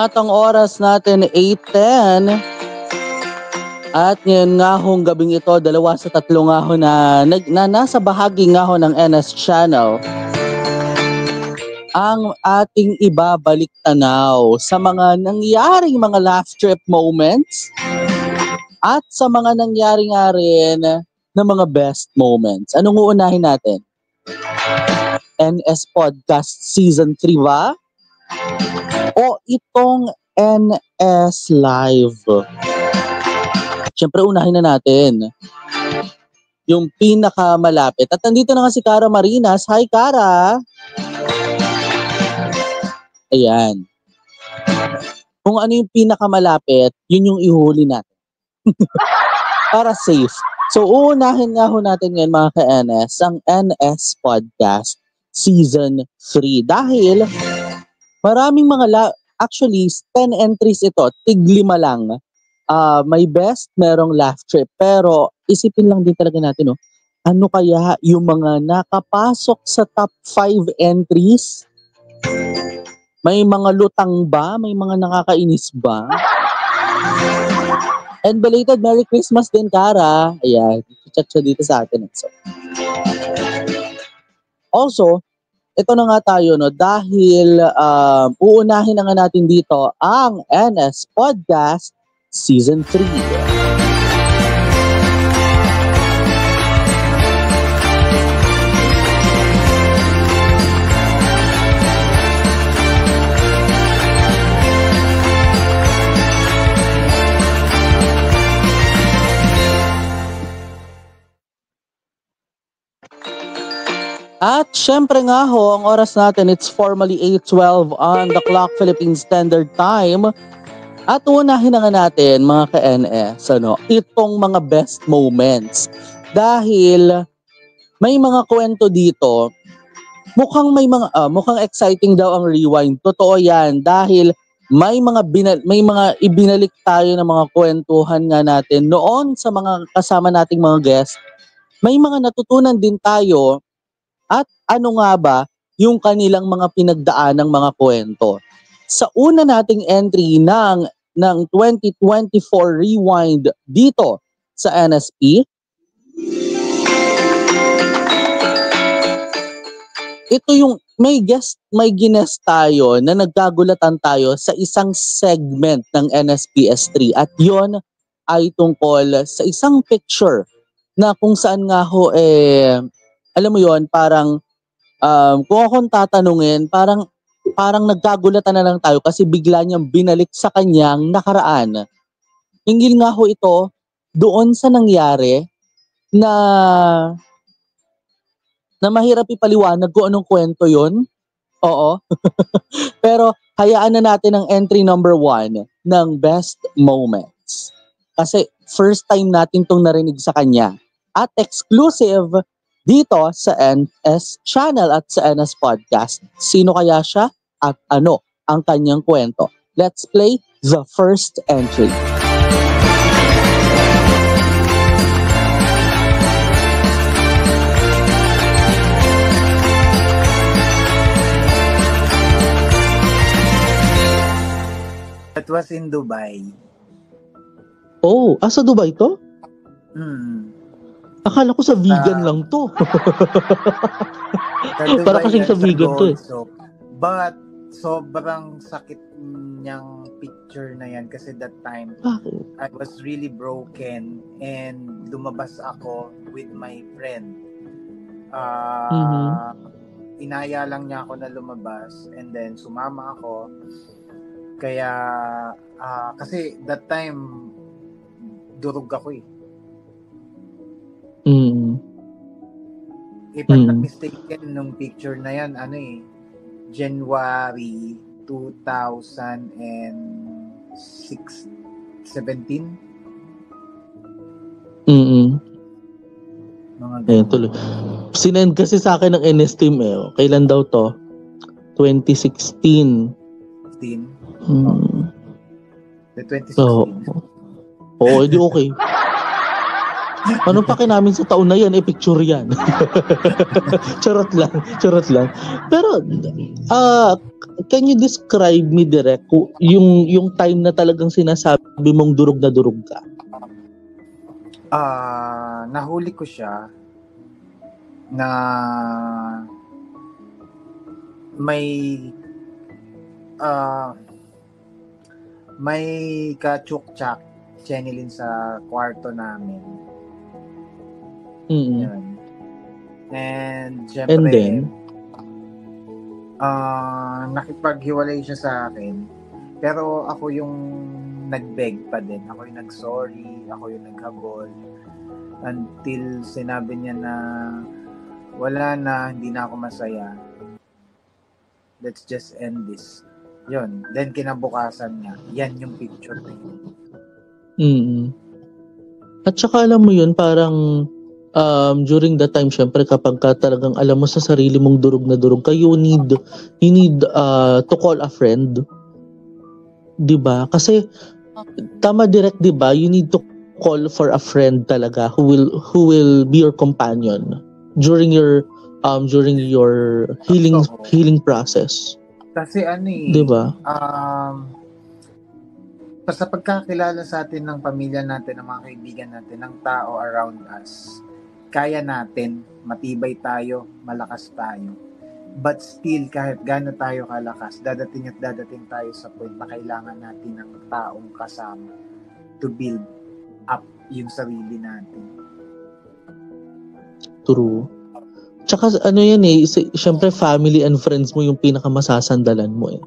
At ang oras natin 8:10. At ngayon nga hong gabing ito, 2 sa 3 nga ho na nasa bahagi nga ho ng NS Channel. Ang ating ibabalik tanaw sa mga nangyaring mga laugh trip moments at sa mga nangyari nga rin na mga best moments. Anong uunahin natin? NS Podcast Season 3 ba? O itong NS Live? Siyempre unahin na natin yung pinakamalapit. At nandito na nga si Cara Marinas. Hi, Cara! Ayan. Kung ano yung pinakamalapit, yun yung ihuli natin. Para safe. So, uunahin nga ho natin ngayon mga ka-NS, ang NS Podcast Season 3. Dahil maraming mga, actually, 10 entries ito, tig-5 lang. May best, merong laugh trip. Pero, isipin lang din talaga natin, no? Ano kaya yung mga nakapasok sa top 5 entries? May mga lutang ba? May mga nakakainis ba? And belated Merry Christmas din, Cara. Ayan, chat siya dito sa atin. So, also, ito na nga tayo, no? Dahil uunahin na nga natin dito ang NS Podcast Season 3. At syempre nga ho, ang oras natin, it's formally 8:12 on the clock, Philippine Standard Time. At unahin na nga natin, mga ka-NS, itong mga best moments. Dahil may mga kwento dito, mukhang exciting daw ang rewind. Totoo yan, dahil may mga ibinalik tayo ng mga kwentuhan nga natin noon sa mga kasama nating mga guests. May mga natutunan din tayo. At ano nga ba yung kanilang mga pinagdaanang mga kwento? Sa una nating entry ng 2024 Rewind dito sa NSP, ito yung may ginest tayo na nagkagulatan tayo sa isang segment ng NSPS3 at yon ay tungkol sa isang picture na kung saan nga ho alam mo yon, parang kung akong tatanungin, parang nagkagulatan na lang tayo kasi bigla niyang binalik sa kanyang nakaraan. Hinggil nga ho ito doon sa nangyari na mahirap ipaliwanag kung anong kwento yon. Oo. Pero hayaan na natin ang entry number 1 ng best moments. Kasi first time natin tong narinig sa kanya. At exclusive dito sa NS Channel at sa NS Podcast. Sino kaya siya at ano ang kanyang kwento? Let's play the first entry. It was in Dubai. Oh, sa Dubai to? Akala ko sa vegan lang to. Para kasing sa vegan to eh. But sobrang sakit niyang picture na yan kasi that time I was really broken and lumabas ako with my friend. Inaya lang niya ako na lumabas and then sumama ako. Kaya kasi that time durog ako eh. If I'm not mistaken, nung picture na yan, January 2017. Ayan, tuloy. Sinend kasi sa akin ng NS team kailan daw to? 2016. 2016. Oo, edi okay. Anong pake namin sa taon na yan? Picture yan. Charot lang. Pero, can you describe me direct yung time na talagang sinasabi mong durog na durog ka? Nahuli ko siya na may ka-chuk-chak Chenilyn sa kwarto namin. Mm-hmm. Yun. And syempre, and then, nakipaghiwalay siya sa akin. Pero ako yung nag-beg pa din. Ako yung nag-sorry. Ako yung naghabol. Until sinabi niya na wala na, hindi na ako masaya. Let's just end this. Yun. Then kinabukasan niya. Yan yung picture na yun. Mm-hmm. At saka alam mo yun, parang during that time, syempre kapag ka talagang alam mo sa sarili mong durog na durog ka, you need to call a friend. Diba? Kasi tama direct, diba? You need to call for a friend talaga who will be your companion during your healing process. Kasi diba? Sa pagkakilala sa atin ng pamilya natin, ng mga kaibigan natin, ng tao around us, kaya natin, matibay tayo, malakas tayo. But still, kahit gaano tayo kalakas, dadating tayo sa point na kailangan natin ng taong kasama to build up yung sarili natin. True. Tsaka yan syempre family and friends mo yung pinakamasasandalan mo .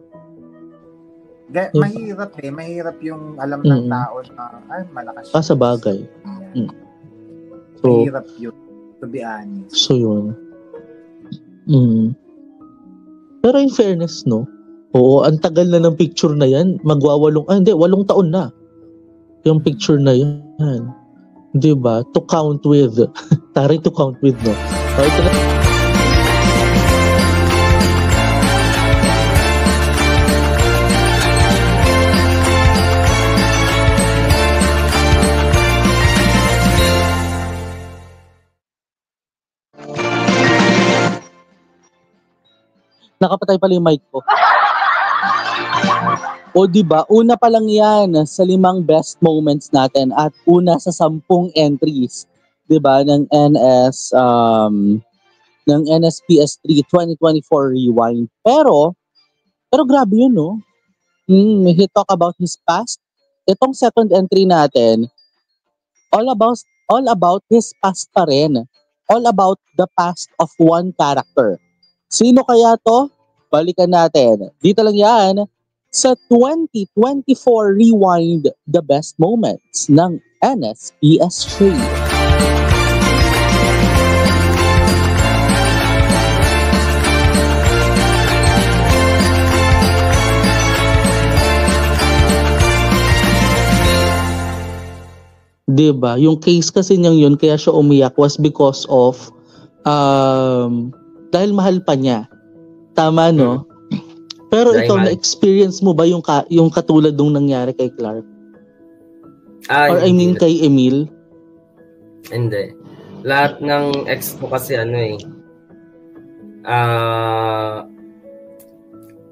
Mahirap yung alam ng tao na malakas siya. Sa bagay. So, mahirap yun, to be honest. So yun. Pero in fairness, no? Oo, ang tagal na ng picture na yan. 8 taon na. Yung picture na yan. Diba? To count with. Tari to count with, no? Ito na. Nakapatay pala yung mic ko. O diba, una pa lang yan sa 5 best moments natin at una sa 10 entries, diba, ng NSPS3 2024 Rewind. Pero grabe yun, no? He talk about his past. Itong second entry natin, all about his past pa rin. All about the past of one character. Sino kaya to? Balikan natin. Dito lang yan sa 2024 Rewind, the best moments ng NSPS3. Diba? Yung case kasi niyang yun, kaya siya umiyak was because of dahil mahal pa niya. Tama, no? Pero ikaw, na-experience mo ba yung katulad nung nangyari kay Clark? Or I mean kay Emil? Hindi. Lahat ng ex ko kasi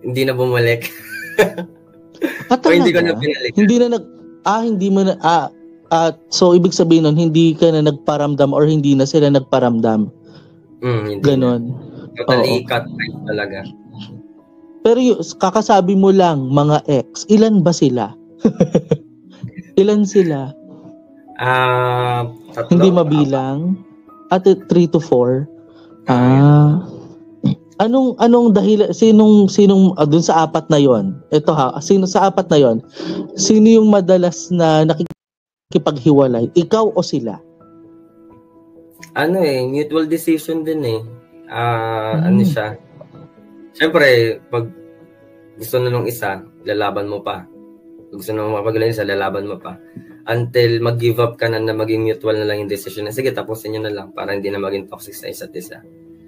hindi na bumalik. O hindi ko na pinalik. So ibig sabihin nun, hindi ka na nagparamdam or hindi na sila nagparamdam. Hindi ganon. Totally cut talaga. Pero kakasabi mo lang, mga ex, ilan ba sila? Ilan sila? 3. Hindi mabilang? At 3 to 4? Anong dahil sinong doon sa 4 na yon? Ito sino sa 4 na yon? Sino yung madalas na nakikipaghiwalay? Ikaw o sila? Mutual decision din . Ano siya? Siyempre, pag gusto na nung isa, lalaban mo pa. Pag gusto na mapagaling isa, lalaban mo pa. Until mag-give up ka na maging mutual na lang yung decision na, sige, tapusin nyo na lang para hindi na maging toxic sa isa't isa.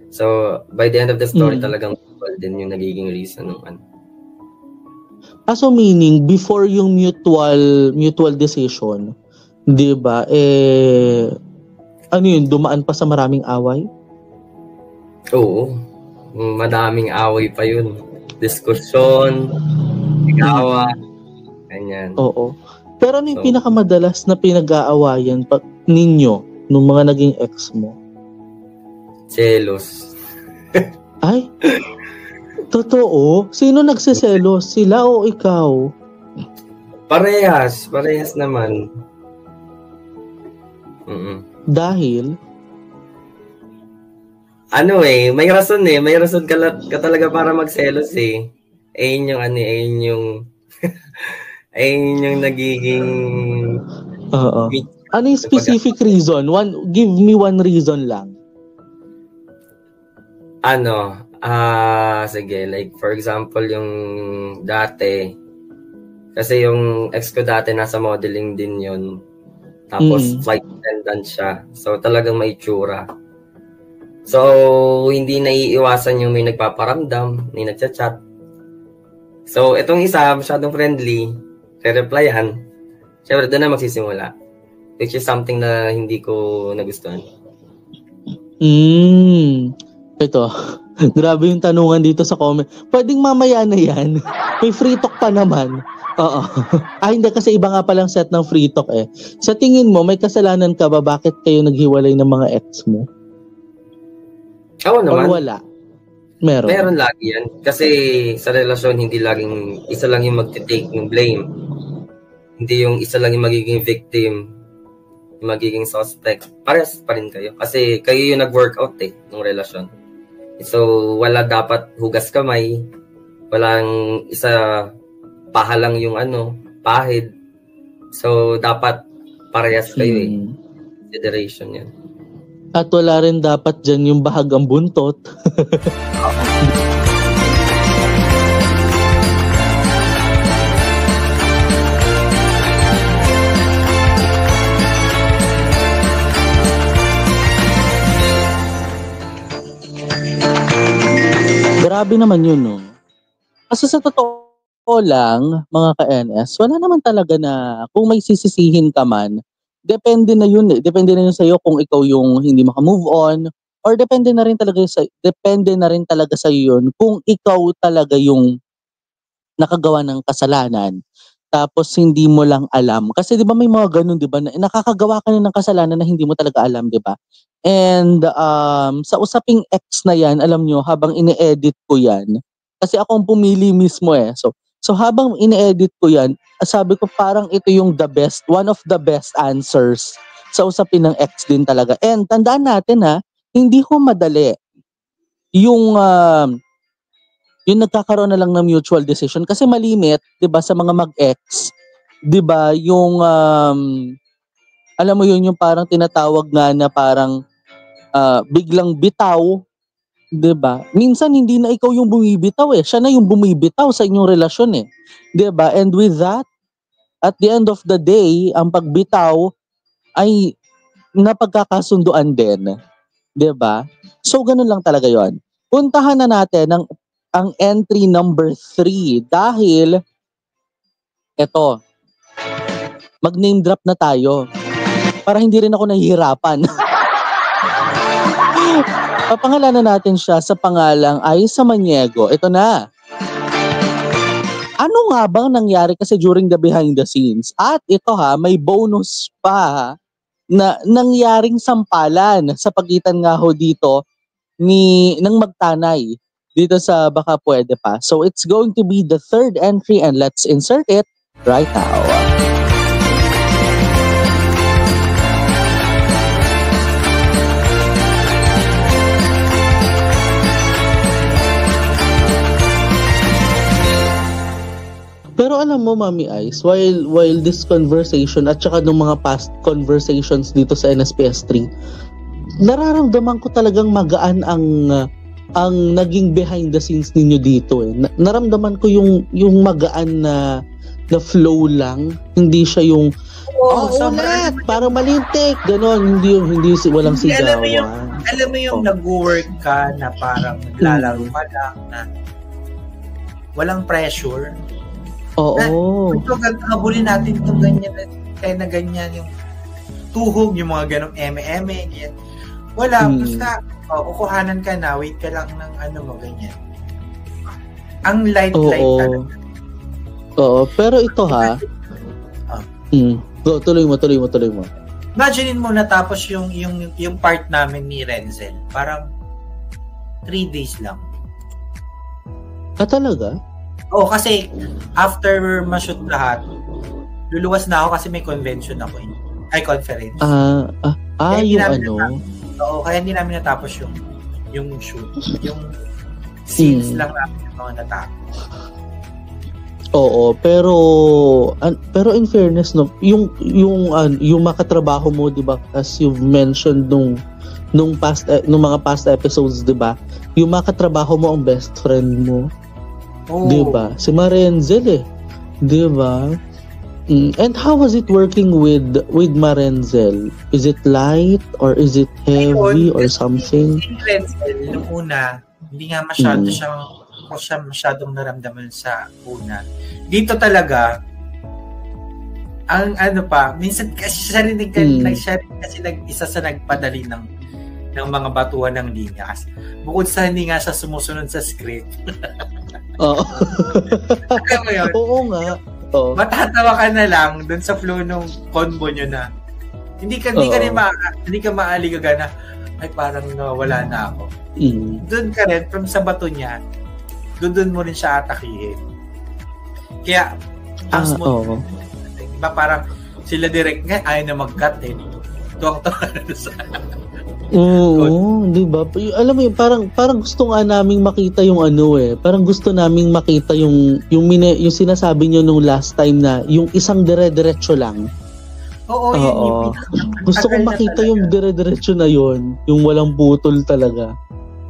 So, by the end of the story, talagang mutual din yung nagiging reason ng So meaning, before yung mutual decision, di ba, Ano yun, dumaan pa sa maraming away? Oo. Madaming away pa yun. Diskusyon, sigawa, ganyan. Oo. Pero ano yung pinakamadalas na pinag-aawayan ninyo nung mga naging ex mo? Jealous. Ay, totoo? Sino nagsiselos? Sila o ikaw? Parehas naman. Dahil? May rason ka talaga para magselos eh. Ayun yung nagiging... Oo. Ano yung specific reason? Give me one reason lang. Sige, like for example, yung dati, kasi yung ex ko dati nasa modeling din yun. Tapos flight attendant siya. So talagang may tsura. So hindi naiiwasan yung may nagpaparamdam, may nagchat-chat. So itong isa, masyadong friendly, re-replyan. Siyempre doon na magsisimula. Which is something na hindi ko nagustuhan. Ito. Grabe yung tanungan dito sa comment. Pwedeng mamaya na yan. May free talk pa naman. Oo. Hindi kasi iba nga palang set ng free talk eh. Sa tingin mo, may kasalanan ka ba? Bakit kayo naghiwalay ng mga ex mo? Oo naman. O wala? Meron. Meron lagi yan. Kasi sa relasyon, hindi laging isa lang yung magte-take ng blame. Hindi yung isa lang yung magiging victim, yung magiging suspect. Pares pa rin kayo. Kasi kayo yung nag-workout ng relasyon. So, wala dapat hugas kamay. Walang isa pahalang yung pahid. So, dapat parehas kayo Consideration yan. At wala rin dapat dyan yung bahagang buntot. Grabe naman yun, no? Kasi sa totoo lang, mga ka-NS, wala naman talaga na kung may sisisihin ka man, depende na yun sa'yo kung ikaw yung hindi maka-move on, or depende na rin talaga sa'yo yun kung ikaw talaga yung nakagawa ng kasalanan, tapos hindi mo lang alam. Kasi di ba may mga ganun, di ba, na nakakagawa ka na ng kasalanan na hindi mo talaga alam, di ba? And sa usaping ex na yan, alam nyo, habang ine-edit ko yan, kasi ako ang pumili mismo eh. So habang ine-edit ko yan, sabi ko parang ito yung one of the best answers sa usapin ng ex din talaga. And tandaan natin hindi ko madali yung nagkakaroon na lang ng mutual decision kasi malimit, 'di ba, sa mga mag-ex, 'di ba, yung alam mo yun, yung parang tinatawag nga na parang biglang bitaw, 'di ba? Minsan hindi na ikaw yung bumibitaw siya na yung bumibitaw sa inyong relasyon 'di ba? And with that, at the end of the day, ang pagbitaw ay napagkakasunduan din, 'di ba? So ganun lang talaga 'yon. Puntahan na natin ang entry number 3 dahil eto, mag-name drop na tayo para hindi rin ako nahihirapan. Papangalanan natin siya sa pangalang Aisa Maniego. Ito na. Ano nga bang nangyari kasi during the behind the scenes? At ito may bonus pa na nangyaring sampalan sa pagitan nga dito ng magtanay dito sa Baka Pwede Pa. So it's going to be the third entry and let's insert it right now. Pero alam mo, Mami Ice, while this conversation at saka ng mga past conversations dito sa NSPS3, nararamdaman ko talagang magaan ang naging behind the scenes ninyo dito naramdaman ko yung magaan na flow lang, hindi siya yung ulit, parang malintik, gano'n, hindi walang sigawan. Alam mo yung nag-work ka na parang naglalaro ka lang na walang pressure. Oo. Ito, habulin natin itong ganyan, kaya na ganyan yung tuhog, yung mga ganong eme-eme, ganyan. Wala, basta, kukuhanan ka na, wait ka lang ng ano mo, ganyan. Ang light talaga. Oo, pero ito ha. Tuloy mo. Imaginein mo natapos yung part namin ni Renzel. Parang 3 days lang. Talaga? Oo, kasi after ma-shoot lahat, luluwas na ako kasi may convention ako. Conference. Yung ano? Oo, kaya hindi namin natapos yung shoot. Yung scenes lang namin yung mga natapos. Oo, pero in fairness no, yung makatrabaho mo, 'di ba? As you've mentioned nung mga past episodes, 'di ba? Yung makatrabaho mo ang best friend mo. 'Di ba? Si Marenzel 'di ba? And how was it working with Marenzel? Is it light or is it heavy or something? Si Renzel nung una, hindi nga masyadong naramdaman sa una. Dito talaga, ang minsan kasi siya rin isa sa nagpadali ng mga batuhan ng linya. Bukod sa hindi nga siya sumusunod sa script. Oo. Oo nga. Oh. Matatawa ka na lang dun sa flow ng convo nyo na hindi ka maaligaga na ay parang nawala na ako. Doon ka rin from sa bato niya, doon mo rin siya atakihin. Kaya ang smooth. Diba parang sila direct nga ayaw na mag-cut tuwang-tuwa na sa Oo, di ba? Alam mo yun, parang gusto nga naming makita yung parang gusto naming makita yung sinasabi nyo nung last time na yung isang dire-diretso lang. Oo, yun. Gusto kong makita yung dire-diretso na yun, yung walang putol talaga.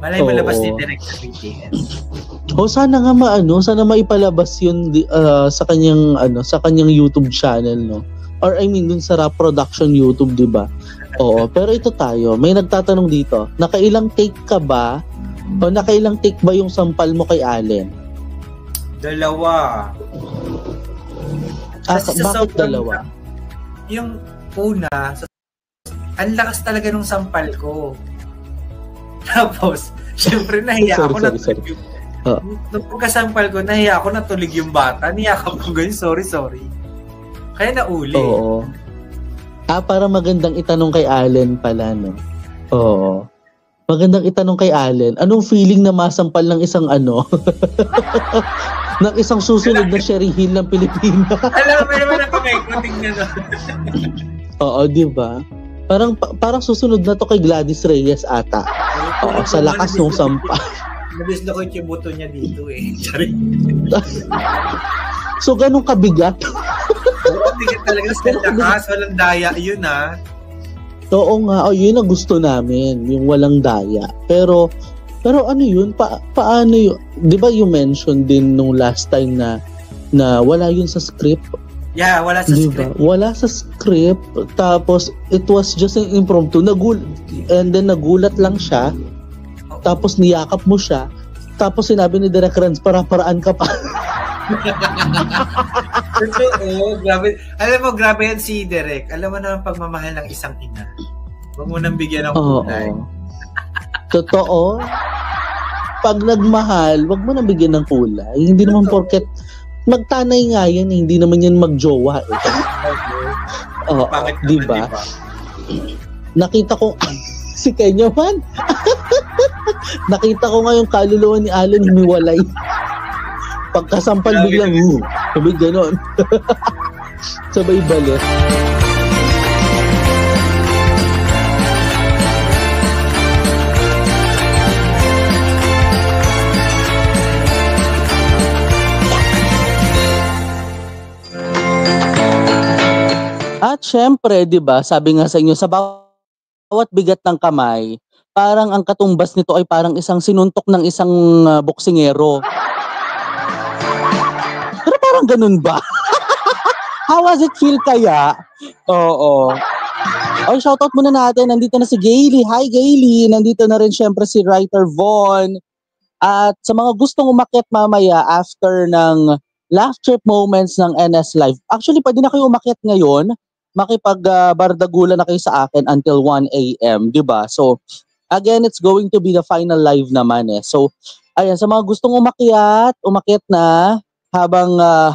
Malay malabas ni direct sa BTS. Sana nga sana maipalabas yun sa kanyang YouTube channel, no? Or I mean dun sa Rap Production YouTube, di ba? Oo, pero ito tayo. May nagtatanong dito, nakailang take ka ba? O nakailang take ba yung sampal mo kay Allen? 2. Bakit 2? Yung una, ang lakas talaga nung sampal ko. Tapos, syempre nahiya ako na tulig. Nung pagkasampal ko, nahiya ako na tulig yung bata. Niyakap ko ganyan, sorry. Kaya nauli. Oo. Para magandang itanong kay Allen pala, no? Oo. Magandang itanong kay Allen, anong feeling na masampal ng isang ng isang susunod na Sherry Hill ng Pilipinas? Alam mo naman ang pamay-cutting na Oo, di ba? Parang susunod na to kay Gladys Reyes ata. Oo, sa lakas ng sampal. Nabis-lakot yung buto niya dito So, ganun kabigat? Bigat talaga sa lakas, walang daya yun Oo nga, yun ang gusto namin, yung walang daya. Pero ano yun, paano yun? Di ba you mentioned din nung last time na wala yun sa script? Yeah, wala sa script. Wala sa script, tapos it was just an impromptu. And then nagulat lang siya, tapos niyakap mo siya, tapos sinabi ni Direk Renz, para-paraan ka pa. Grabe. Alam mo, grabe yan si Derek. Alam mo naman pagmamahal ng isang ina. Huwag mo nang bigyan ng kulay. Totoo. Pag nagmahal, huwag mo nang bigyan ng kulay. Hindi naman porket magtanay nga yan, hindi naman yan magjowa. Diba? Nakita ko si Kenya man. Nakita ko nga yung kaluluwa ni Allen humiwalay. Pagkasampal biglang, sabi ganon. Sabay balik. At syempre, di ba, sabi nga sa inyo, sa bawat bigat ng kamay, parang ang katumbas nito ay parang isang sinuntok ng isang boksingero. Pero parang ganun ba? How was it feel kaya? Oo. Shoutout muna natin. Nandito na si Gaily. Hi Gaily. Nandito na rin syempre si Writer Von. At sa mga gustong umakyat mamaya after ng laugh trip moments ng NS Live. Actually, pwede na kayo umakyat ngayon makipag-bardagulan na kayo sa akin until 1 a.m., di ba? So, again, it's going to be the final live naman eh. So, ayan, sa mga gustong umakyat na habang na,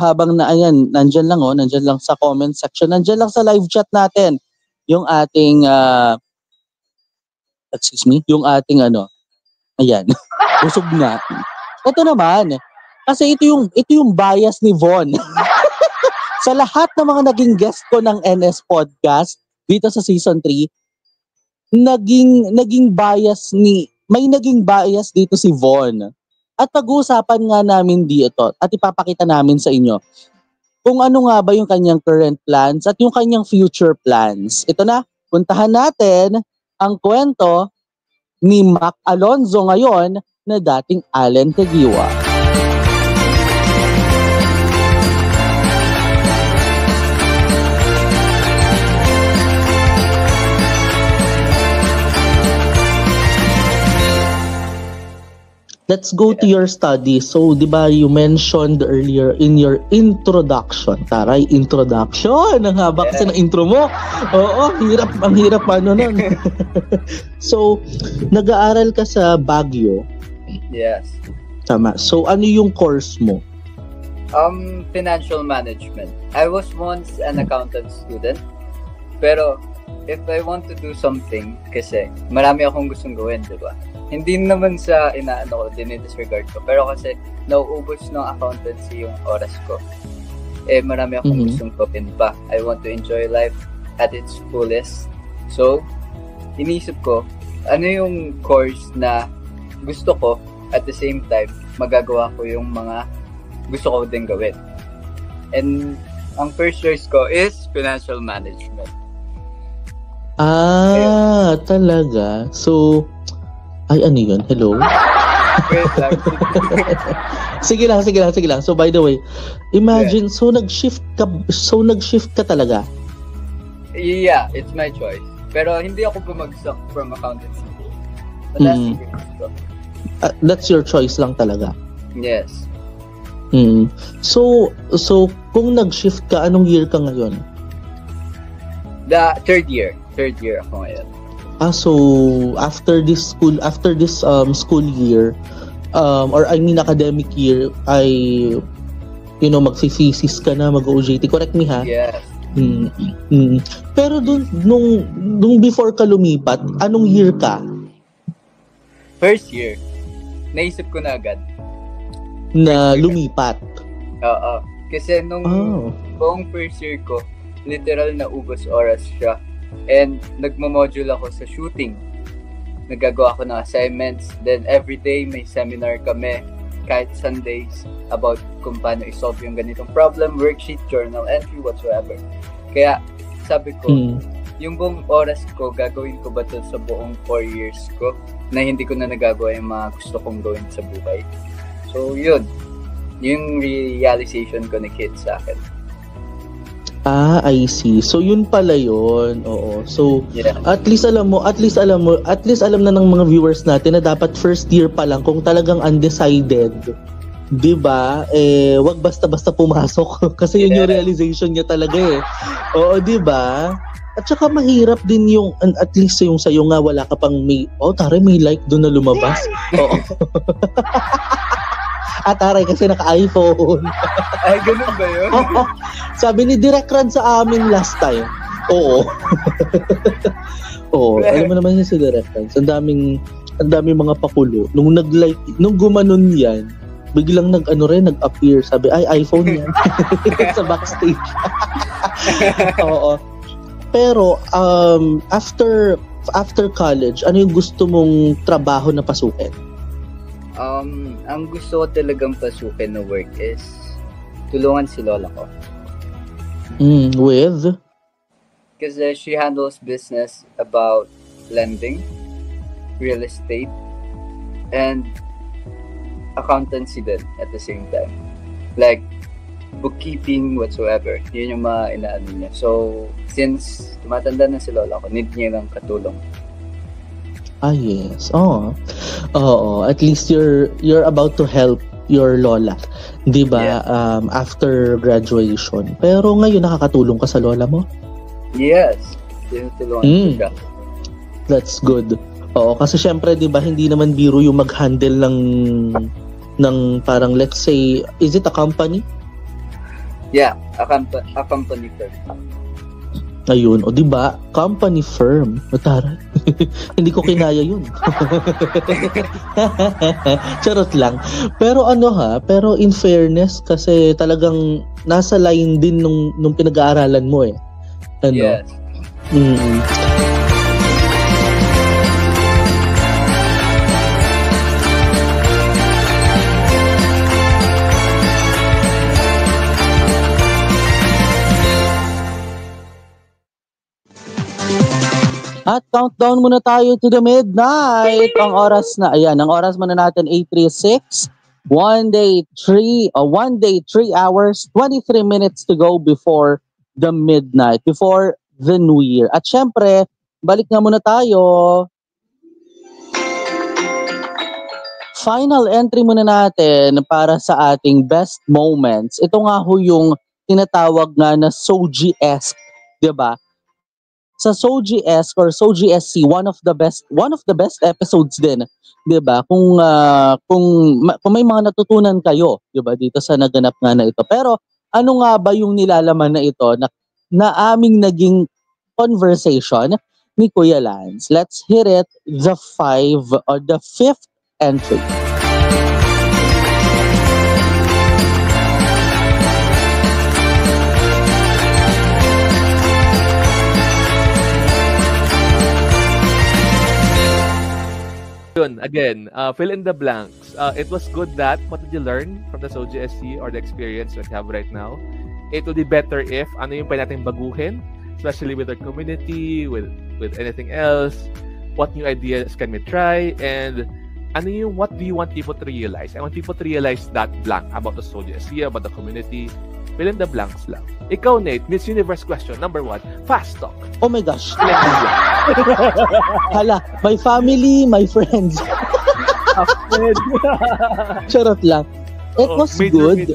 ayan, nandyan lang sa comment section, nandyan lang sa live chat natin yung ating, yung ating ayan, usog na. Ito naman, kasi ito yung bias ni Von. Sa lahat ng mga naging guest ko ng NS Podcast dito sa season 3, naging bias may naging bias dito si Von. At pag-uusapan nga namin dito at ipapakita namin sa inyo kung ano nga ba yung kanyang current plans at yung kanyang future plans. Ito na, puntahan natin ang kwento ni Mac Alonzo ngayon na dating Allen Tegiwa. Let's go to your study. So, di ba, you mentioned earlier in your introduction. Taray, introduction! Ang haba kasi ng intro mo. Oo, ang hirap nun. So, nag-aaral ka sa Baguio. Yes. Tama. So, ano yung course mo? Financial management. I was once an accountant student. Pero, if I want to do something, kasi marami akong gustong gawin, di ba? Hindi naman sa dinidisregard ko. Pero kasi nauubos ng accountancy yung oras ko. Marami akong gustong gawin pa. I want to enjoy life at its fullest. So, inisip ko, ano yung course na gusto ko at the same time, magagawa ko yung mga gusto ko din gawin. And ang first choice ko is financial management. Talaga? So, ay, ano yun? Hello? Sige lang. So, by the way, imagine, so nag-shift ka talaga? Yeah, it's my choice. Pero hindi ako bumagsak from accountancy. That's your choice lang talaga? Yes. So, kung nag-shift ka, anong year ka ngayon? The third year ako ngayon. So after this school year, or I mean academic year, magsi-thesis ka na, mag-OJT. Correct me ha? Yes. Pero nung before ka lumipat, anong year ka? First year. Naisip ko na agad. Na lumipat? Oo. Kasi nung buong first year ko, literal na ubos oras siya. And nagmo-module ako sa shooting. Nagagawa ko ng assignments. Then every day may seminar kami, kahit Sundays, about kung paano i-solve yung ganitong problem, worksheet, journal entry, whatsoever. Kaya sabi ko, yung buong oras ko, gagawin ko ba ito sa buong 4 years ko na hindi ko na nagagawa yung mga gusto kong gawin sa buhay. So yun, yung realization ko na kid sa akin. I see. So yun pala yun. Oo. So yeah. At least alam na ng mga viewers natin na dapat first year pa lang kung talagang undecided. 'Di ba? Wag basta-basta pumasok kasi yun yung realization niya talaga eh. Oo, 'di ba? At saka mahirap din yung at least yung sayo nga wala ka pang may like doon na lumabas. Oo. Taray kasi naka-iPhone. Ay, ganun ba yun? Sabi ni Direct Rad sa amin last time. Oo. Oo, alam mo naman yun si Direct Rad. Ang daming mga pakulo. Nung gumanon yan, biglang nag-appear. Sabi, ay, iPhone yan. Sa backstage. Oo. Pero, after college, ano yung gusto mong trabaho na pasukin? Ang gusto ko talagang pasukin na work is tulungan si lola ko. With? Kasi she handles business about lending, real estate, and accountancy din at the same time. Like, bookkeeping, whatsoever. Yun yung mga inaano niya. So, since tumatanda na si lola ko, need niya ng katulong. Yes. Oo. At least you're about to help your lola, 'di ba? Yeah. After graduation. Pero ngayon nakakatulong ka sa lola mo? Yes. Tinutulungan ko Mm. siya. That's good. Oo, kasi syempre, di ba, hindi naman biro yung mag-handle ng parang, let's say, is it a company? Yeah, a company firm. Ayun, o di ba, company firm. Matara. Hindi ko kinaya yun. Charot lang. Pero pero in fairness, kasi talagang nasa line din nung pinag-aaralan mo eh. Ano? Yes. Mm. At countdown muna tayo to the midnight. Ang oras muna natin 8:36. 1 day, 3 hours, 23 minutes to go before the midnight, before the new year. At syempre, balik nga muna tayo. Final entry muna natin para sa ating best moments. Ito nga ho yung tinatawag nga na Soji-esque, 'di ba? Sa Soji-esque or Soji-SC, one of the best episodes din, 'di ba? Kung may mga natutunan kayo, 'di ba, dito sa naganap nga na ito. Pero ano nga ba yung nilalaman na ito na aming naging conversation ni Kuya Lance? Let's hear it, the fifth entry. Again, fill in the blanks. It was good that, what did you learn from the Soji SC or the experience that you have right now? It would be better if, ano yung pwede natin baguhin, especially with our community, with anything else, what new ideas can we try, and what do you want people to realize? I want people to realize that blank about the Soji SC, about the community. Fill in the blanks lang. Ikaw, Nate, Miss Universe question, number 1, fast talk. Oh my gosh. Hala, my family, my friends. Charot lang. It was major, good.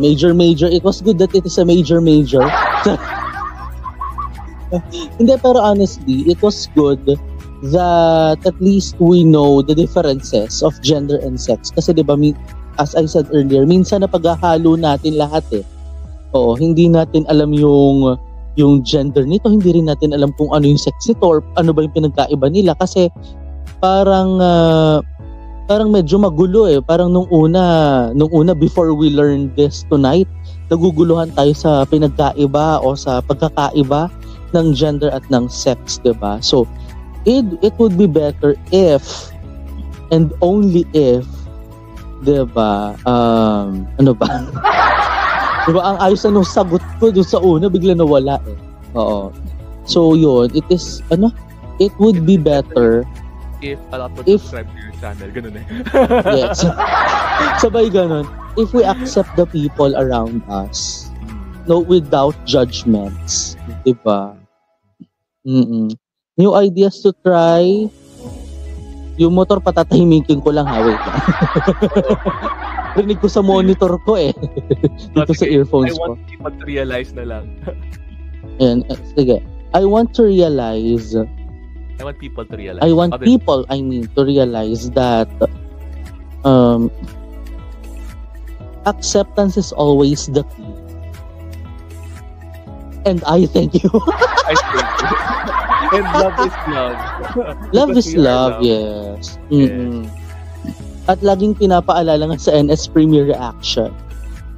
major. Major. It was good that it is a major. Hindi, pero honestly, it was good that at least we know the differences of gender and sex. Kasi diba, as I said earlier, minsan na paghahalo natin lahat eh. Oo, hindi natin alam yung gender nito, hindi rin natin alam kung ano yung sex nito or ano ba yung pinagkaiba nila kasi parang medyo magulo eh. Parang nung una before we learn this tonight, naguguluhan tayo sa pinagkaiba o sa pagkakaiba ng gender at ng sex, 'di ba? So it would be better if and only if, 'di ba? Ano ba? Diba, ang ayos na nung sagot ko doon sa una, bigla nawala eh. Oo. So, yun, it would be better if a lot would subscribe to your channel. Ganun eh. Yes. Sabay ganun. If we accept the people around us, without judgments. Diba? New ideas to try. Yung motor, patatahimikin ko lang, wait lang. Rinig ko sa monitor ko eh. Dito sa earphones ko. I want people to realize na lang. Ayan, sige. I want people to realize that acceptance is always the key. And I thank you. I thank you. And love is love. Love is love, yes. Mm-hmm. At laging pinapaalala nga sa NS Premier Reaction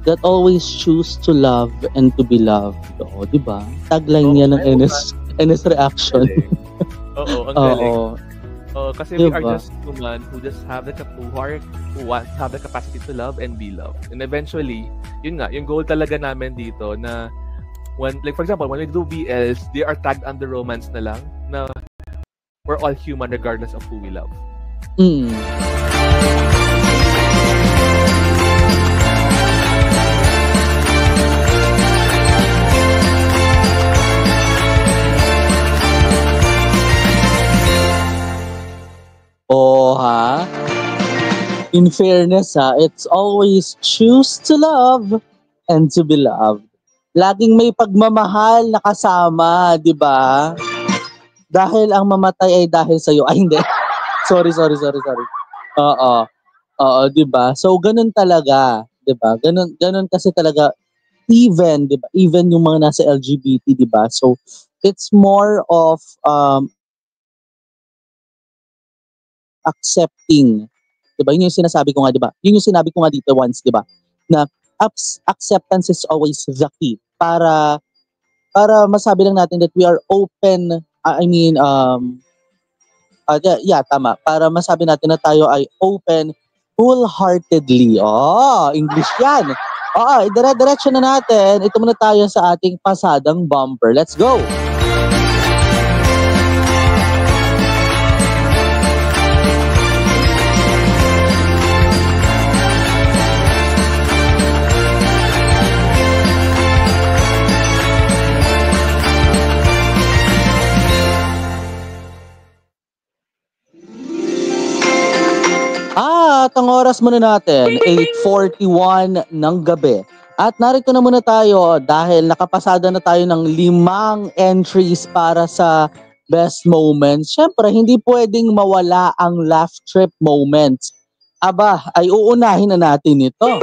that always choose to love and to be loved. Oo, di ba? Tagline niya ng NS Reaction. Oo, ang galing. Kasi diba? We are just human who just have who have the capacity to love and be loved. And eventually, yun nga, yung goal talaga namin dito na for example, when we do BLs, they are tagged under romance na lang na we're all human regardless of who we love. In fairness, it's always choose to love and to be loved. Laging may pagmamahal na kasama, di ba? Dahil ang mamatay ay dahil sa'yo. Ay, hindi. Sorry. Oo, di ba? So, ganun talaga, di ba? Ganun kasi talaga, even, di ba? Even yung mga nasa LGBT, di ba? So, it's more of accepting. Di ba? Yun yung sinasabi ko nga, di ba? Yun yung sinabi ko nga dito once, di ba? Na acceptance is always the key para masabi lang natin that we are open, tama. Para masabi natin na tayo ay open wholeheartedly. English yan. Dire-diretso na natin. Ito muna tayo sa ating pasadang bumper. Let's go! At ang oras muna natin, 8:41 ng gabi. At narito na muna tayo dahil nakapasada na tayo ng 5 entries para sa best moments. Siyempre, hindi pwedeng mawala ang laugh trip moments. Aba, ay uunahin na natin ito.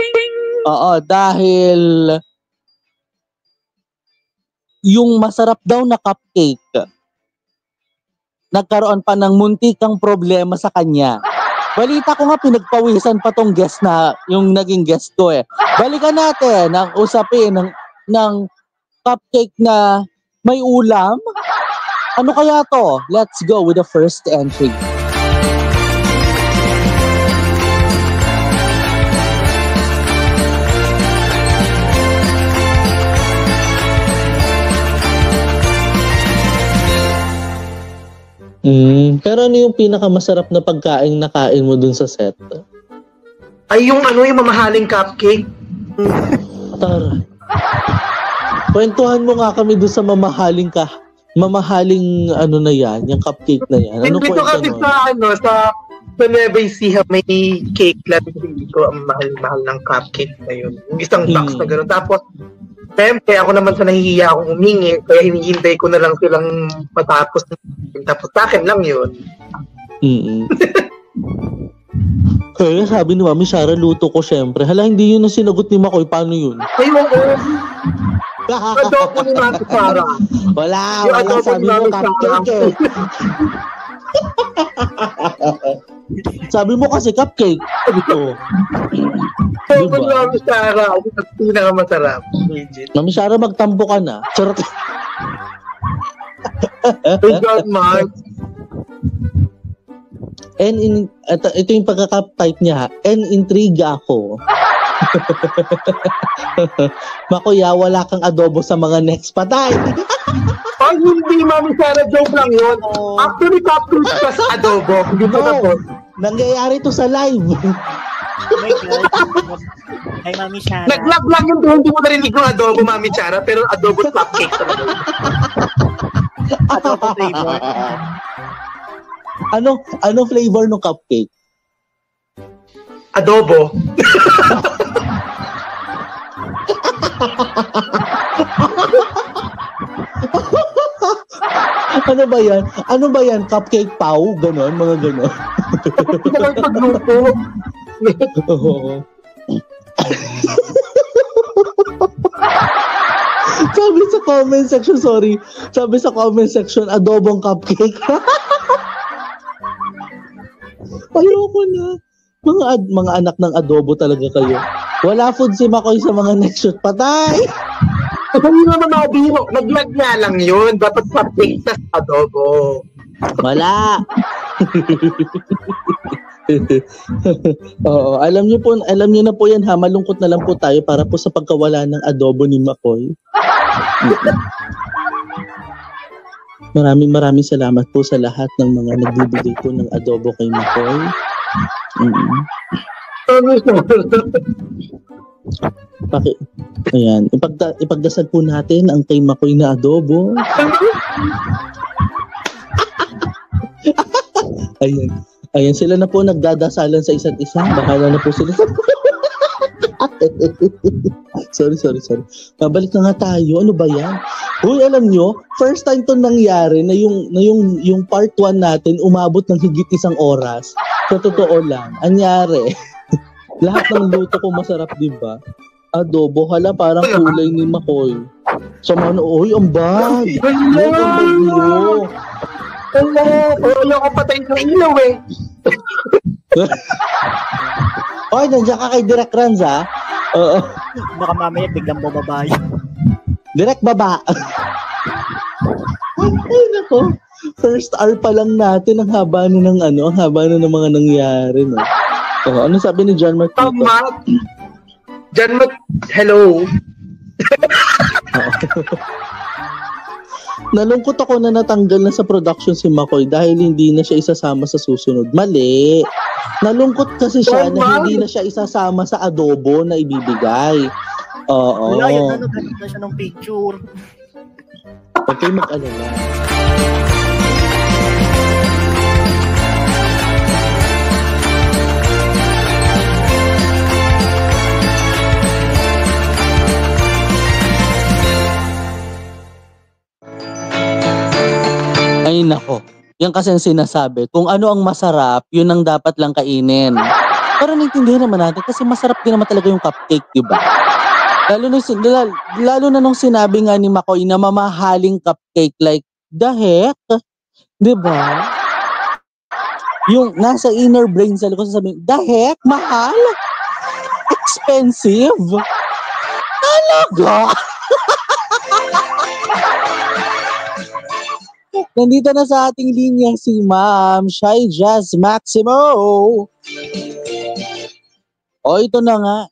Dahil yung masarap daw na cupcake, nagkaroon pa ng muntikang problema sa kanya. Balita ko nga pinagpawisan pa tong guest na yung naging guest ko eh. Balikan natin ang usapin ng cupcake na may ulam. Ano kaya to? Let's go with the first entry. Pero ano yung pinakamasarap na pagkain na kain mo dun sa set? Ay, yung mamahaling cupcake. Tara. Kwentuhan mo nga kami dun sa mamahaling na yan, yung cupcake na yan. Ano dito kasi sa Nueva Ecija may cake lang dito, ang mahal-mahal ng cupcake na yun. Yung isang box na gano'n. Tapos, siyempre, ako naman sa nahihiya akong humingi, kaya hinihintay ko na lang silang matapos. Tapos sa akin lang yun. Kaya sabi ni Mami Shara, luto ko siyempre. Hala, hindi yun ang sinagot ni Makoy. Paano yun? Ay, adobo ni Mami Shara. Wala sabi mo cupcake eh. Sabi mo kasi cupcake. Ito. Adobo ni Mami Shara. Ang pinakamasarap. Mami Shara, magtampo ka na. Charot. God, Mark. Ito yung pagkaka-type niya ha. Intriga ako. Makuya, wala kang adobo sa mga next patay. Ay, hindi, Mami Shara, joke lang yun. Actually, cupcake plus adobo. Hindi mo na po. Nangyayari to sa live. Oh my God. Ay, Mami Shara. Nag-vlog lang yung hindi mo narinig yung adobo, Mami Shara, pero adobo cupcake talaga. Adobo flavor. Ano flavor ng cupcake? Adobo. Ano ba yan? Cupcake pau? Ganon? Mga ganon? Ito lang pagluto. Oo. Sabi sa comment section, adobong cupcake. Ayoko na. Mga anak ng adobo talaga kayo. Wala food si Makoy sa mga next shoot. Patay! Hindi naman mabiro. Nag-vlog nga lang yun. Dapat cupcake sa adobo. Wala. Oo, alam niyo na po yan ha. Malungkot na lang po tayo para po sa pagkawala ng adobo ni Makoy. Maraming salamat po sa lahat ng mga nagbibigay po ng adobo kay Makoy. Ayan, ipagdasal po natin ang kay Makoy na adobo. Ayan, sila na po nagdadasalan sa isa't isa. Bahala na po sila. Sorry. Mabalik na nga tayo. Ano ba yan? Uy, alam nyo, first time to nangyari na yung part 1 natin umabot ng higit 1 oras. Sa totoo lang, anyari. Lahat ng luto ko masarap, di ba? Adobo, hala, parang kulay ni Makoy. So, oy, ang bag. Ang bag mo. Ayaw ko patayin ng ilaw eh. Oy, nandiyan ka kay Direk Ranz, ha? Oo. Baka mamaya biglang bumaba yun. Direk baba. Ay, nako. First hour pa lang natin, ang haba na ng mga nangyari, no? Oh, ano sabi ni John Mark? John Mark, hello. Nalungkot ako na natanggal na sa production si Makoy dahil hindi na siya isasama sa susunod. Mali. Nalungkot kasi siya na hindi na siya isasama sa adobo na ibibigay. Oo. Wala, yun ganda siya ng picture. Huwag kayo mag-alala. Ay nako, yan kasi ang sinasabi. Kung ano ang masarap, yun ang dapat lang kainin. Pero naintindihan naman natin kasi masarap din naman talaga yung cupcake, di ba? Lalo na nung sinabi nga ni Makoy na mamahaling cupcake, like, the heck? Di ba? Yung nasa inner brain sa likod sasabihin, the heck? Mahal? Expensive? Talaga? Nandito na sa ating linya si Ma'am Shy Jazz Maximo. O, ito na nga.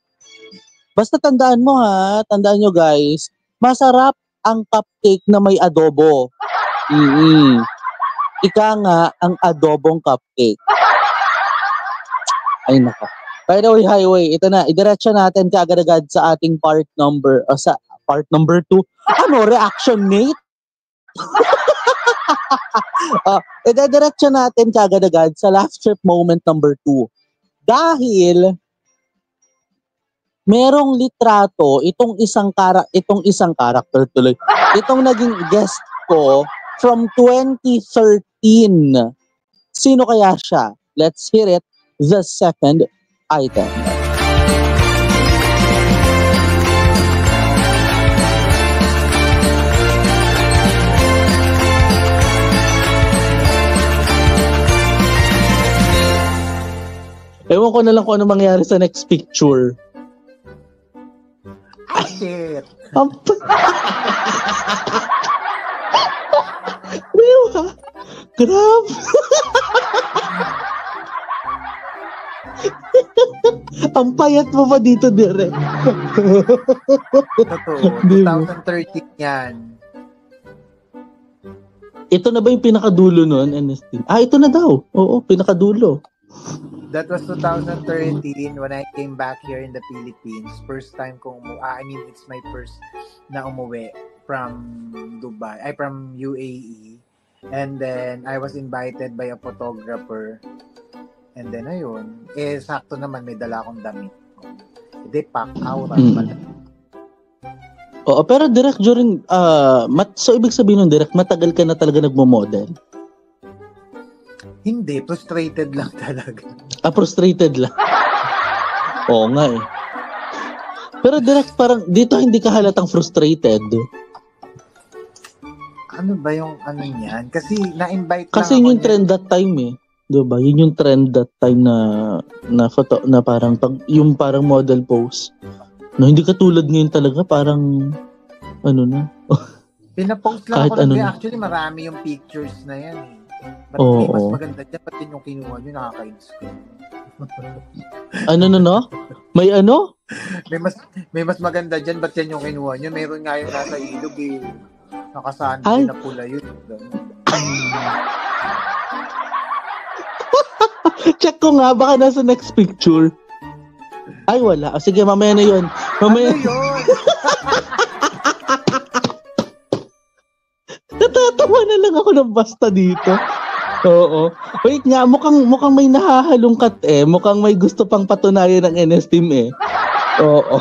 Basta tandaan mo ha, tandaan nyo guys, masarap ang cupcake na may adobo. Ika nga ang adobong cupcake. Ay nako. By the way, highway, ito na, idiretso natin kaagad-agad sa ating part number 2. Ano, reaction Nate? Idediretso natin kaagad-agad sa last trip moment number 2. Dahil merong litrato itong isang character tuloy. Itong naging guest ko from 2013. Sino kaya siya? Let's hear it. The second item. Ewan ko na lang kung ano mangyari sa next picture. Shit. Diba? Grabe. Ang payat mo pa dito, Direk. Totoo. 2013 yan. Ito na ba yung pinakadulo nun, NST? Ito na daw. Oo, pinakadulo. That was 2013 when I came back here in the Philippines. First time kong it's my first na umuwi from Dubai, from UAE. And then I was invited by a photographer. And then ayun, sakto naman may dala akong damit. They pack out. Oo, pero direct during so ibig sabihin nun direct matagal ka na talaga nagmo-model. Hindi, frustrated lang talaga. Frustrated lang. Oo nga eh. Pero direct parang dito hindi ka halatang frustrated. Ano ba yung ano niyan? Kasi na-invite kasi yun yung trend that time eh. Diba? Yun yung trend that time na photo na parang yung parang model pose. No, hindi katulad ngayon talaga parang ano na. Pinapost lang ako actually marami yung pictures na yan eh. May mas maganda dyan, pati yung kinuha nyo, nakaka-inscreen. No? May ano? May mas maganda dyan, ba't yan yung kinuha nyo? Meron nga yung nasa ilog eh. Nakasaan na pula yun. Check ko nga, baka nasa next picture. Ay, wala. Sige, mamaya na yun. Mamaya. Ano yun? Natatawa na lang ako ng basta dito. Oo. Wait nga, mukhang may nahahalungkat eh. Mukhang may gusto pang patunayan ng NS team eh. Oo.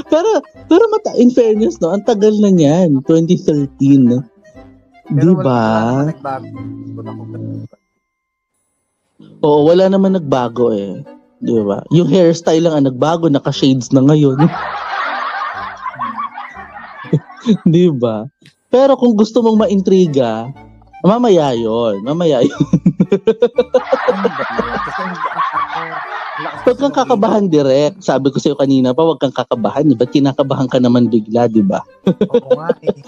pero in fairness, no, ang tagal na niyan, 2013. Pero Diba? wala nagbago. Oo, wala naman nagbago eh. Diba? Yung hairstyle lang ang nagbago, naka-shades na ngayon. Diba? Pero kung gusto mong maintriga, mamaya yun. Ano ba yun? Kasi Huwag kang kakabahan direct. Sabi ko sa'yo kanina pa, huwag kang kakabahan. Ba't kinakabahan ka naman bigla, diba? Oo nga eh.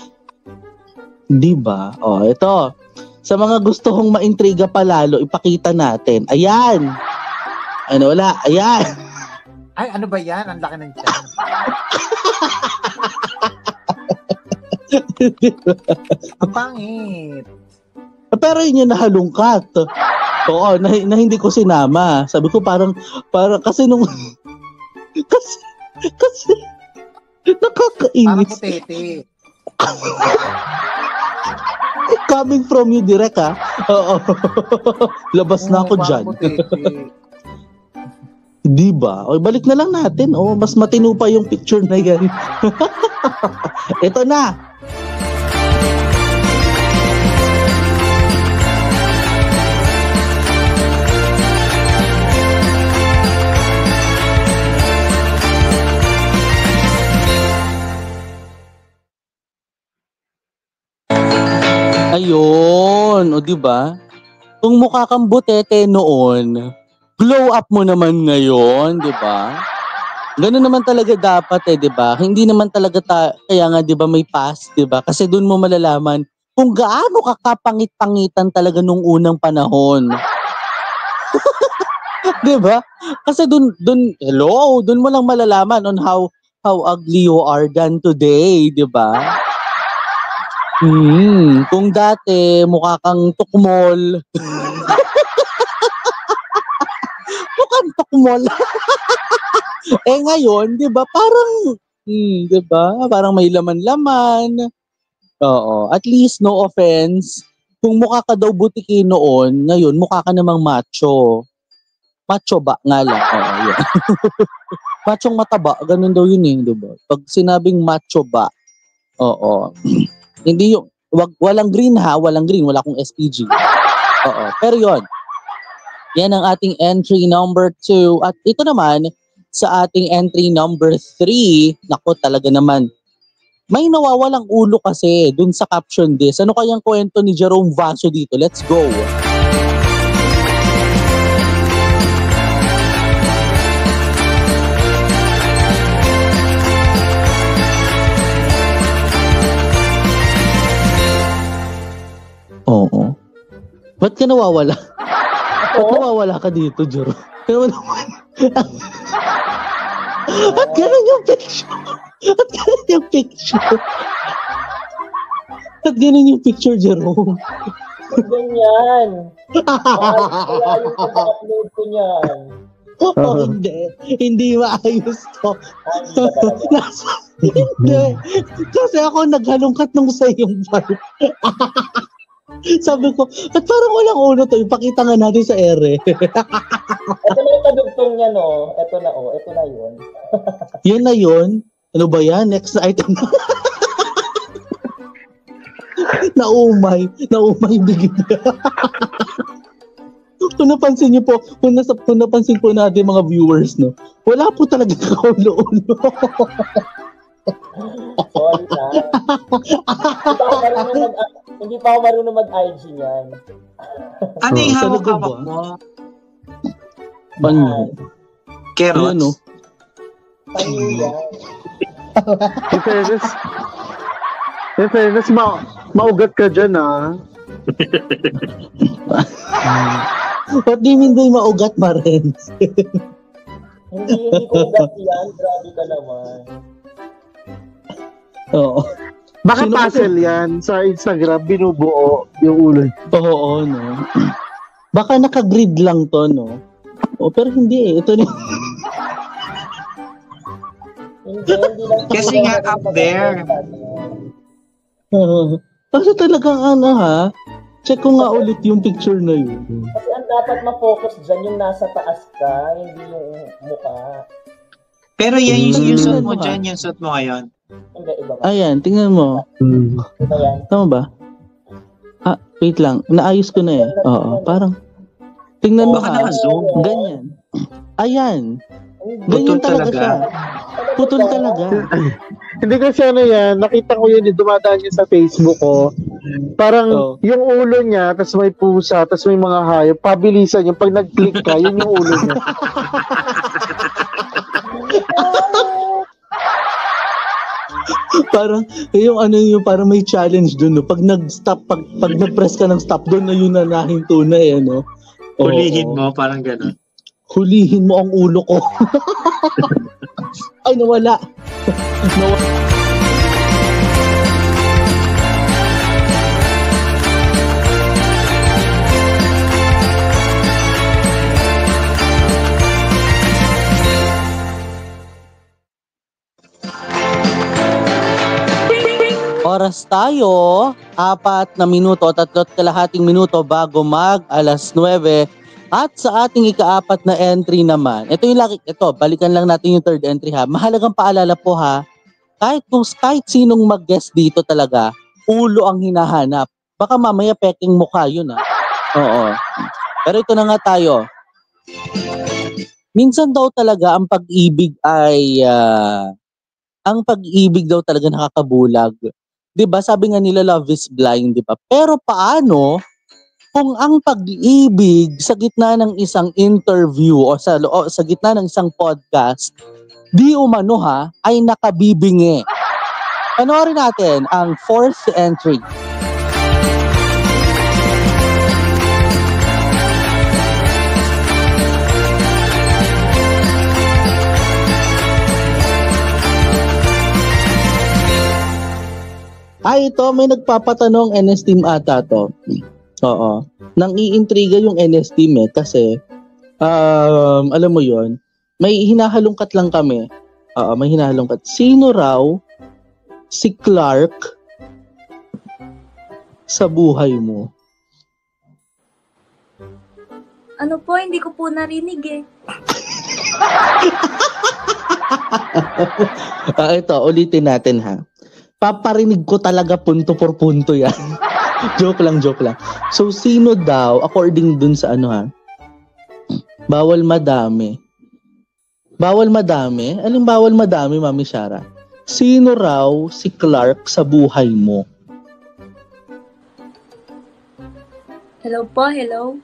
Diba? O, ito. Sa mga gusto kong maintriga pa lalo, ipakita natin. Ayan! Ano, wala? Ayan! Ay, ano ba yan? Ang laki ng tiyan. Ang pangit. Pero yun yung nahalungkat. Oo, na hindi ko sinama. Sabi ko parang kasi nung kasi Parang nakakainis. putete. Coming from you direct ha. Oo. Labas na ako Oo, dyan. parang putete. Di ba? O, balik na lang natin. O, mas matino pa yung picture na yan. Ito na. Ayun, o di ba? Kung mukha kang butete noon, glow up mo naman ngayon, di ba? Ganun naman talaga dapat di ba? Hindi naman talaga kaya nga di ba may past, di ba? Kasi doon mo malalaman kung gaano ka kapangit-pangitan talaga nung unang panahon. Di ba? Kasi doon mo lang malalaman on how ugly you are than today, di ba? Kung dati mukha kang tukmol. Mukhang tukmol. Ngayon, 'di ba? Parang 'di ba? Parang may laman-laman. Oo, at least no offense. Kung mukha ka daw butiki noon, ngayon mukha ka namang macho. Macho ba nga lang? Oo, yun. Machong mataba, ganun daw yun 'di ba? Pag sinabing macho ba, oo. Hindi yung, walang green ha, walang green, wala akong SPG. Oo, pero yon. Yan ang ating entry number 2. At ito naman, sa ating entry number 3, naku talaga naman, may nawawalang ulo kasi dun sa caption this. Ano kayang kwento ni Jerome Vaso dito? Let's go! Oo. Ba't ka nawawala? Ba't nawawala ka dito, Jero? At ganun yung picture. At ganun yung picture, Jerome. Ganyan. Kaya yung pag-upload ko niyan. Oo, hindi maayos to. Hindi. Kasi ako naghalungkat nung sa iyong part. Sabi ko, at parang walang ulo to, ipakita nga natin sa ere. Ito na yung kadugtong niya, no? Ito na yun. Yun na yun? Ano ba yan? Next item. Naumay bigla. Kung napansin niyo po, kung napansin po natin mga viewers, no? Wala po talaga kaulo-ulo. Sorry na. Hindi pa ako marunong mag-IG niyan. Ano yung Sa likod hawak-hawak mo? Ano? Carrots? Ano? Panyo yan. In fairness, maugat ka dyan, ah. Ba't di hindi maugat pa rin? Hindi ko ugat yan. Grabe ka naman. Oo. Baka Sino puzzle yan. Sa Instagram, binubuo yung ulo. Oo, no. Baka naka-grid lang to, no? Pero hindi eh. Ito na. Hindi lang. Kasi nga up there. Kasi talagang ha? Check ko nga ulit yung picture na yun. Kasi ang dapat ma-focus dyan yung nasa taas ka, hindi yung mukha. Pero yan yung suit mo dyan, yung suit mo ngayon. Hindi, iba ba? Ayan, tingnan mo. Iba yan. Tama ba? Wait lang. Naayos ko na eh. Oo, parang. Tingnan mo Baka ha. naka-zoom. Ganyan. Ayan. Putol Ganyan talaga talaga. siya. Putol talaga. Hindi kasi ano yan, nakita ko yun, dumadaan yun sa Facebook ko. Parang yung ulo niya, tas may pusa, tas may mga hayop, pabilisan yung pag nag-click ka, yun yung ulo niya. Parang yung ano yung parang may challenge doon, no. Pag nag-stop, pag nag-press ka ng stop doon na yun na nahinto na eh, no. Hulihin mo, parang gano'n. Hulihin mo ang ulo ko. Ay, nawala. Oras tayo, 4 na minuto, 3.5 minuto bago mag 9:00. At sa ating ika-4 na entry naman, ito balikan lang natin yung third entry ha. Mahalagang paalala po ha, kahit sinong mag-guest dito talaga, ulo ang hinahanap. Baka mamaya peking mukha yun ha. Oo. Pero ito na nga tayo. Minsan daw talaga ang pag-ibig daw talaga nakakabulag. 'Di ba? Sabi nga nila love is blind, 'di ba? Pero paano kung ang pag-ibig sa gitna ng isang interview o sa gitna ng isang podcast, di umano ha, ay nakabibingi? Panoorin natin ang fourth entry. Ito, may nagpapatanong NS-team ata to. Oo. Nang iintriga yung NS-team kasi, alam mo yon, may hinahalungkat lang kami. May hinahalungkat. Sino raw si Clark sa buhay mo? Ano po, hindi ko po narinig eh. Ito, ulitin natin ha. Paparinig ko talaga punto por punto yan. joke lang. So, sino daw, according dun sa ano ha? Bawal madami. Bawal madami? Anong bawal madami, Mami Shara? Sino raw si Clark sa buhay mo? Hello po, hello.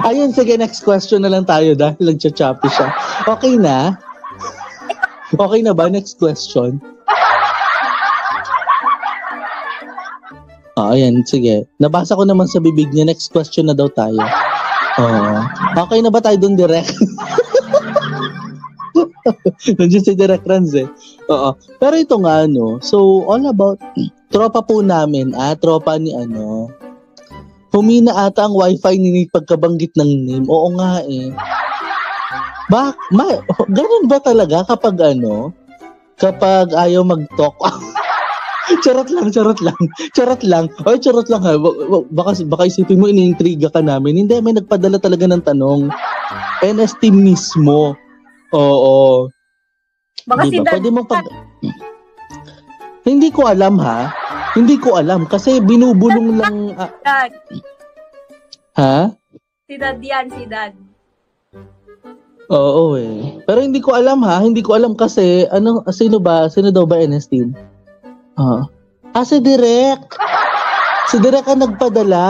Ayun, sige, next question na lang tayo dahil nagcha-choppy siya. Okay na? Okay na ba? Next question. Ayan, sige. Nabasa ko naman sa bibig niya. Next question na daw tayo. Okay na ba tayo dun direct? Nandiyan si Direct Ranz eh. Pero ito nga, no. So, all about tropa po namin. Tropa ni ano. Humina ata ang wifi ni pagkabanggit ng name. Oo nga eh. Ganun ba talaga kapag ano? Kapag ayaw mag-talk? Charot lang. Ay, charot lang ha. Baka isipin mo, iniintriga ka namin. Hindi, may nagpadala talaga ng tanong. NS team mismo. Oo. Baka diba? si Dad. Pwede mong Hindi ko alam ha. Hindi ko alam. Kasi binubulong lang. Dad. Ha? Si Dad yan, si Dad. Oo eh. Pero hindi ko alam ha. Hindi ko alam kasi sino daw ba NS team? Si Direk. Si Direk ang nagpadala.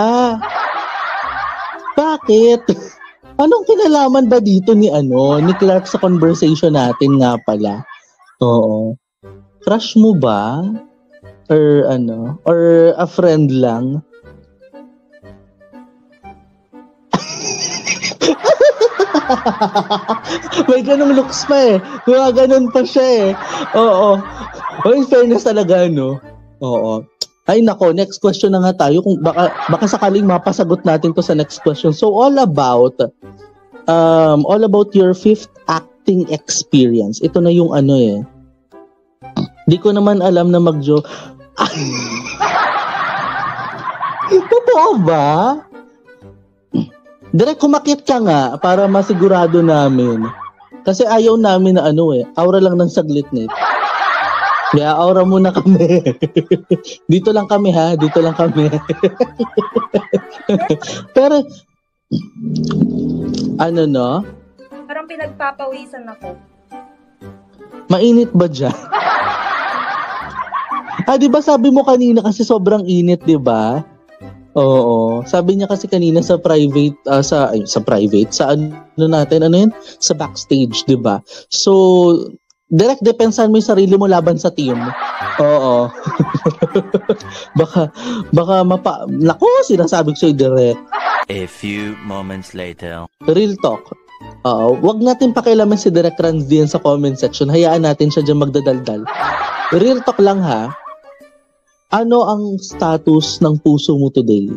Bakit? Anong kinalaman ba dito ni Clark sa conversation natin nga pala? Oo. Crush mo ba? Or or a friend lang? May ganung looks pa eh. Mga ganun pa siya eh. Oo. In fairness talaga, no? Oo. Ay nako, next question na nga tayo. Kung baka sakaling mapasagot natin to sa next question. So all about your fifth acting experience. Ito na yung eh. Di ko naman alam na mag-joke. Totoo ba? Direk, kumakit ka nga para masigurado namin. Kasi ayaw namin na aura lang ng saglit na. Kaya aura muna kami. Dito lang kami ha, dito lang kami. Pero, Parang pinagpapawisan ako. Mainit ba dyan? Di ba sabi mo kanina kasi sobrang init, di ba? Oo. Sabi niya kasi kanina sa private, sa backstage, di ba? So, direct depensahan mo yung sarili mo laban sa team. Oo. baka sinasabi ko sa'yo direct. A few moments later. Real talk. Wag natin pakialaman si Direct Ranz diyan sa comment section. Hayaan natin siya dyan magdadaldal. Real talk lang ha. Ano ang status ng puso mo today?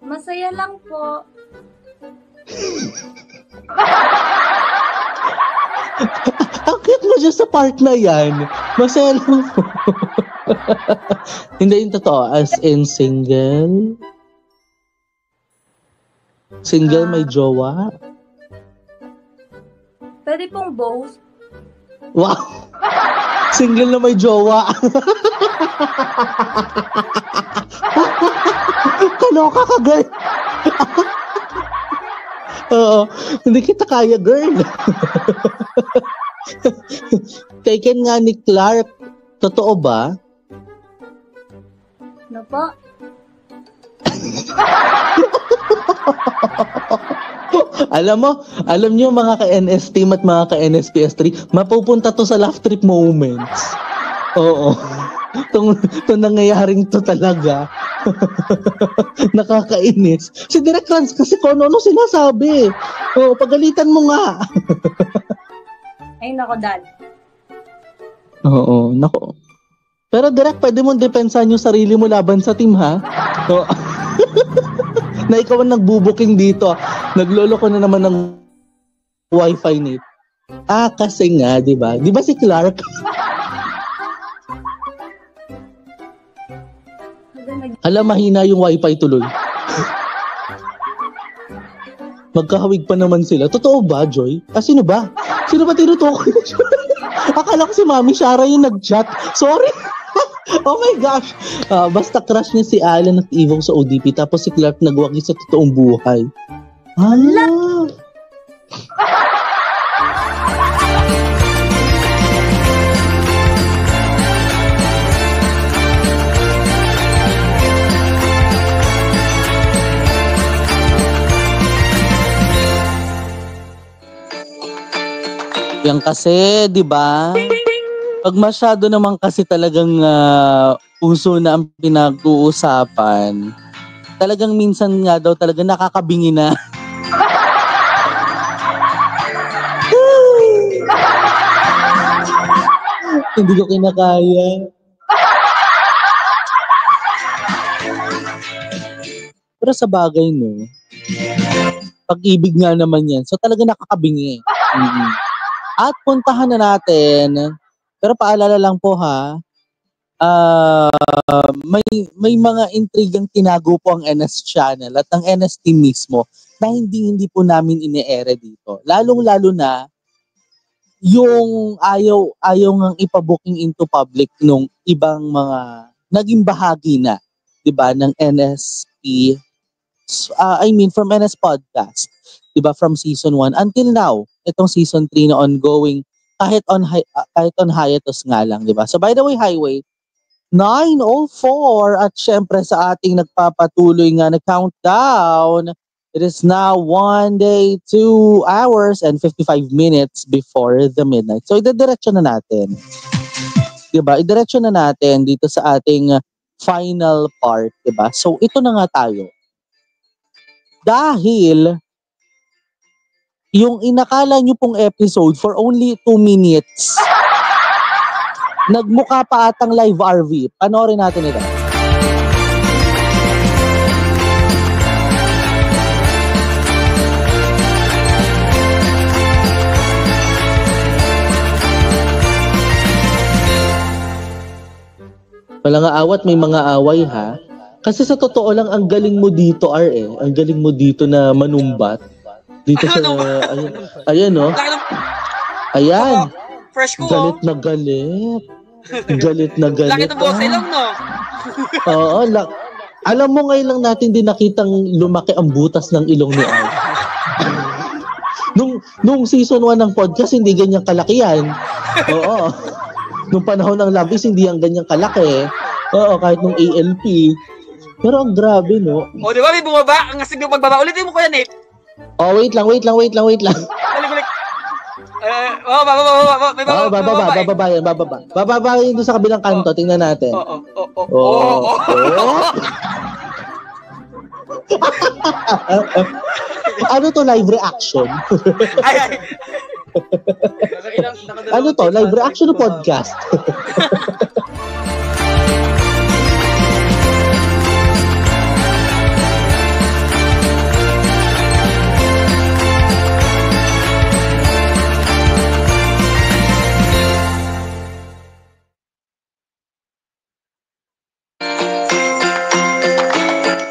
Masaya lang po. Ang cute mo dyan sa part na yan. Masaya lang po. Hindi yung totoo. As in single? Single may jowa? Pwede pong both. Wow! Single na may jowa. Kaloka ka, girl. Oo. Hindi kita kaya, girl. Taken nga ni Clark. Totoo ba? Ano po? Alam niyo mga ka-NS team at mga ka-NSPS3, mapupunta to sa laugh trip moments. Oo. Itong nangyayaring to talaga. Nakakainis. Si Direct Ranz kasi kung ano sinasabi. Oo, pagalitan mo nga. Ay, nako, Dan. Oo, nako. Pero Direct, pwede mong depensahan yung sarili mo laban sa team, ha? Oo. Na ikaw ang nagbubuking dito. Nagloloko na naman ng wifi net. Kasi nga, di ba? Di ba si Clark? Mahina yung wifi tuloy. Magkahawig pa naman sila. Totoo ba, Joy? Sino ba? Sino ba tinutukoy? Akala ko si Mami Shara yung nag-chat. Sorry. Oh my gosh. Basta crush niya si Alan at Evo sa ODP tapos si Clark nagwagi sa totoong buhay. Hala! Yan kasi, di ba? Pag masyado naman kasi talagang puso na ang pinag-uusapan, talagang minsan nga daw talaga nakakabingi na. Hindi ko kinakaya. Pero sa bagay, no? Pag-ibig nga naman yan. So talaga nakakabingi. Mm-hmm. At puntahan na natin, pero paalala lang po ha, may mga intrigang tinago po ang NS channel at ang NS team mismo na hindi po namin ine-ere dito. Lalong-lalo na yung ayaw ngang ipabooking into public nung ibang mga naging bahagi na, 'di ba, ng NSP, from NS Podcast, 'di ba, from season 1 until now, itong season 3 na ongoing, kahit on hiatus nga lang, 'di ba? So by the way, Highway 9:04 at syempre sa ating nagpapatuloy nga na countdown, it is now 1 day, 2 hours and 55 minutes before the midnight. So idediretso na natin. 'Di ba? Idiretso na natin dito sa ating final part, 'di ba? So ito na nga tayo. Dahil yung inakala nyo pong episode for only 2 minutes, nagmukha pa atang live RV. Panoorin natin ito. Walang aawat, may mga away ha. Kasi sa totoo lang, ang galing mo dito, Ang galing mo dito na manumbat. Dito sa, ayan no? Ayan. Fresh ko. Galit na galit. Galit na galit. Laki ng boses lang, no? Oo, alam mo ngayon lang natin din nakitang lumaki ang butas ng ilong ni Al. nung season 1 ng podcast, hindi ganyan kalaki yan. Oo. Nung panahon ng Love Is, hindi yan ganyan kalaki. Oo, kahit nung ALP. Pero ang grabe, no? O, di ba? May bumaba. Ang asig yung pagbaba. Ulitin mo, Kuya Nate. Oh, wait lang. Balik. Bababa yun doon sa kabilang kanto. Tingnan natin. Ano to, live reaction? Ano to, live reaction o podcast?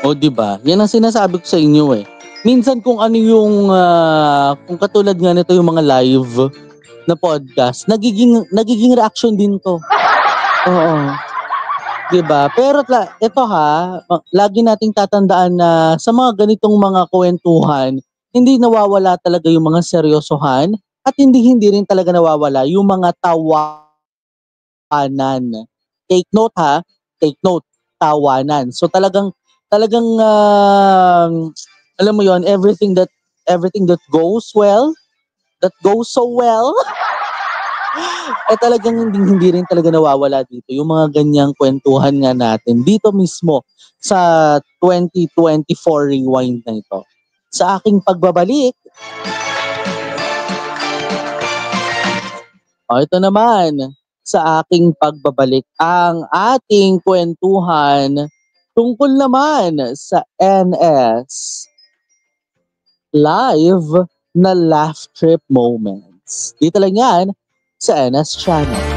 O, diba? Yan ang sinasabi ko sa inyo eh. Minsan kung ano yung, kung katulad nga nito yung mga live na podcast, nagiging reaction din to. Oo. Diba? Pero ito ha, lagi nating tatandaan na sa mga ganitong mga kwentuhan, hindi nawawala talaga yung mga seryosohan at hindi rin talaga nawawala yung mga tawanan. Take note ha, tawanan. So talagang alam mo yon, everything that goes well, that goes so well, talagang hindi rin talaga nawawala dito yung mga ganyang kwentuhan nga natin dito mismo sa 2024 Rewind na ito. Sa aking pagbabalik, ito naman, sa aking pagbabalik, ang ating kwentuhan tungkol naman sa NS live na laugh trip moments. Dito lang yan sa NS Channel.